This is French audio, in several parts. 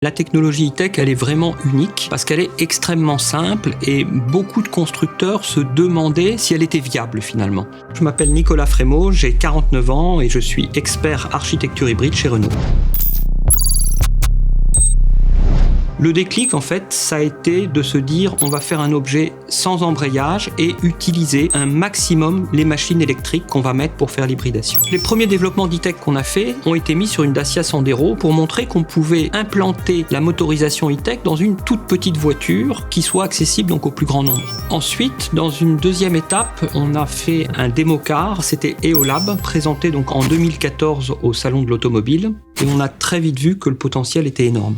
La technologie E-Tech, elle est vraiment unique parce qu'elle est extrêmement simple et beaucoup de constructeurs se demandaient si elle était viable finalement. Je m'appelle Nicolas Frémaux, j'ai 49 ans et je suis expert architecture hybride chez Renault. Le déclic, en fait, ça a été de se dire on va faire un objet sans embrayage et utiliser un maximum les machines électriques qu'on va mettre pour faire l'hybridation. Les premiers développements d'E-Tech qu'on a fait ont été mis sur une Dacia Sandero pour montrer qu'on pouvait implanter la motorisation E-Tech dans une toute petite voiture qui soit accessible donc au plus grand nombre. Ensuite, dans une deuxième étape, on a fait un démo-car, c'était Eolab, présenté donc en 2014 au Salon de l'Automobile, et on a très vite vu que le potentiel était énorme.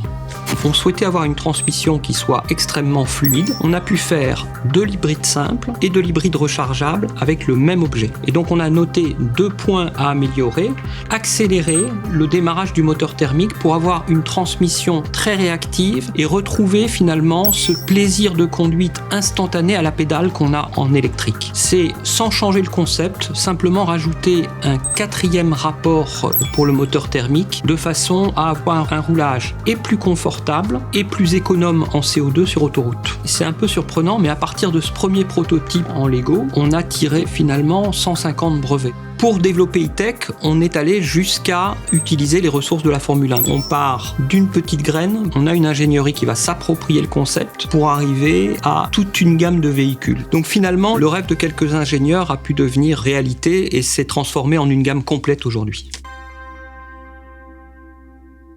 On souhaitait avoir une transmission qui soit extrêmement fluide. On a pu faire de l'hybride simple et de l'hybride rechargeable avec le même objet. Et donc on a noté 2 points à améliorer. Accélérer le démarrage du moteur thermique pour avoir une transmission très réactive et retrouver finalement ce plaisir de conduite instantané à la pédale qu'on a en électrique. C'est sans changer le concept, simplement rajouter un 4e rapport pour le moteur thermique de façon à avoir un roulage et plus confortable et plus économe en CO2 sur autoroute. C'est un peu surprenant, mais à partir de ce premier prototype en Lego, on a tiré finalement 150 brevets. Pour développer E-Tech, on est allé jusqu'à utiliser les ressources de la Formule 1. On part d'une petite graine, on a une ingénierie qui va s'approprier le concept pour arriver à toute une gamme de véhicules. Donc finalement, le rêve de quelques ingénieurs a pu devenir réalité et s'est transformé en une gamme complète aujourd'hui.